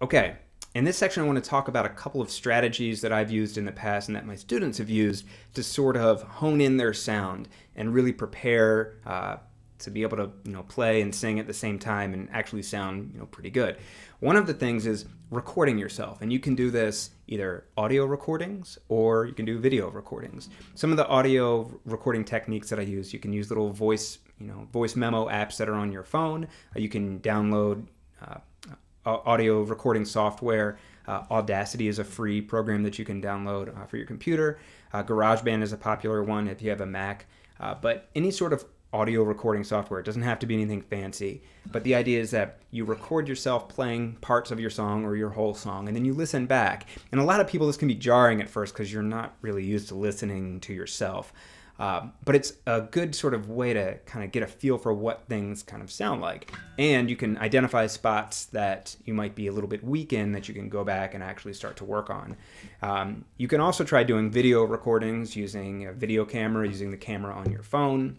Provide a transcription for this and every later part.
Okay, in this section I want to talk about a couple of strategies that I've used in the past and that my students have used to sort of hone in their sound and really prepare to be able to play and sing at the same time and actually sound pretty good. One of the things is recording yourself, and you can do this either audio recordings or you can do video recordings. Some of the audio recording techniques that I use, you can use little voice memo apps that are on your phone. You can download audio recording software. Audacity is a free program that you can download for your computer. GarageBand is a popular one if you have a Mac. But any sort of audio recording software, it doesn't have to be anything fancy. But the idea is that you record yourself playing parts of your song or your whole song, and then you listen back. And a lot of people, this can be jarring at first because you're not really used to listening to yourself. But it's a good sort of way to kind of get a feel for what things kind of sound like. And you can identify spots that you might be a little bit weak in that you can go back and actually start to work on. You can also try doing video recordings using a video camera, using the camera on your phone,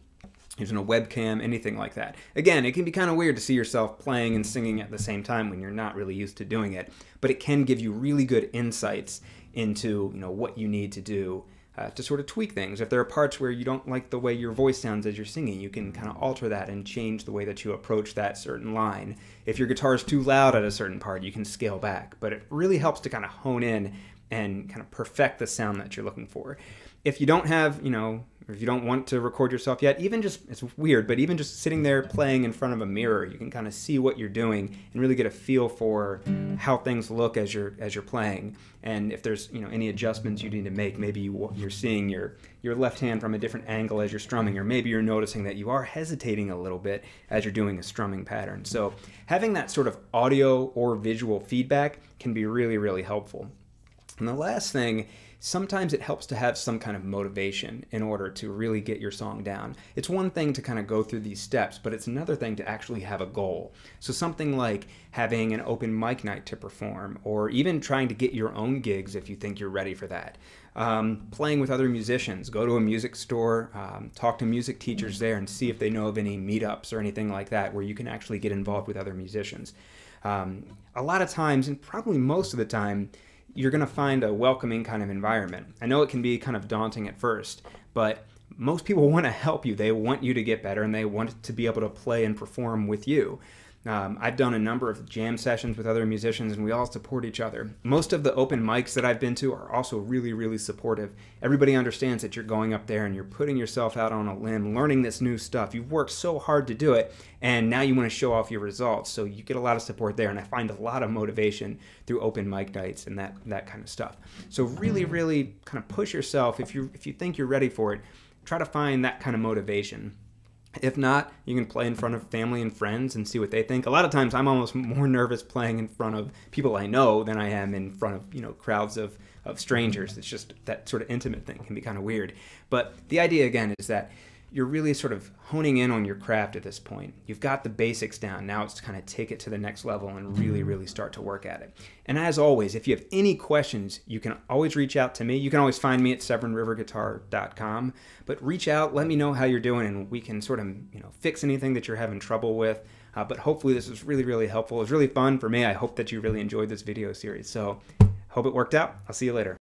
using a webcam, anything like that. Again, it can be kind of weird to see yourself playing and singing at the same time when you're not really used to doing it, but it can give you really good insights into what you need to do to sort of tweak things. If there are parts where you don't like the way your voice sounds as you're singing, you can kind of alter that and change the way that you approach that certain line. If your guitar is too loud at a certain part, you can scale back, but it really helps to kind of hone in and kind of perfect the sound that you're looking for. If you don't have, if you don't want to record yourself yet, even just, it's weird, but even just sitting there playing in front of a mirror, you can kind of see what you're doing and really get a feel for how things look as you're playing. And if there's, any adjustments you need to make, maybe you're seeing your left hand from a different angle as you're strumming, or maybe you're noticing that you are hesitating a little bit as you're doing a strumming pattern. So having that sort of audio or visual feedback can be really, really helpful. And the last thing, sometimes it helps to have some kind of motivation in order to really get your song down. It's one thing to kind of go through these steps, but it's another thing to actually have a goal. So something like having an open mic night to perform, or even trying to get your own gigs if you think you're ready for that. Playing with other musicians, go to a music store, talk to music teachers there and see if they know of any meetups or anything like that where you can actually get involved with other musicians. A lot of times, and probably most of the time, you're going to find a welcoming kind of environment. I know it can be kind of daunting at first, but most people want to help you. They want you to get better, and they want to be able to play and perform with you. I've done a number of jam sessions with other musicians, and we all support each other. Most of the open mics that I've been to are also really, really supportive. Everybody understands that you're going up there and you're putting yourself out on a limb, learning this new stuff. You've worked so hard to do it, and now you want to show off your results. So you get a lot of support there, and I find a lot of motivation through open mic nights and that kind of stuff. So really, really kind of push yourself. If you think you're ready for it, try to find that kind of motivation. If not, you can play in front of family and friends and see what they think. A lot of times I'm almost more nervous playing in front of people I know than I am in front of, crowds of strangers. It's just that sort of intimate thing can be kind of weird. But the idea, again, is that you're really sort of honing in on your craft at this point. You've got the basics down. Now it's to kind of take it to the next level and really, really start to work at it. And as always, if you have any questions, you can always reach out to me. You can always find me at severnriverguitar.com. But reach out, let me know how you're doing, and we can sort of fix anything that you're having trouble with. But hopefully this was really, really helpful. It was really fun for me. I hope that you really enjoyed this video series. So hope it worked out. I'll see you later.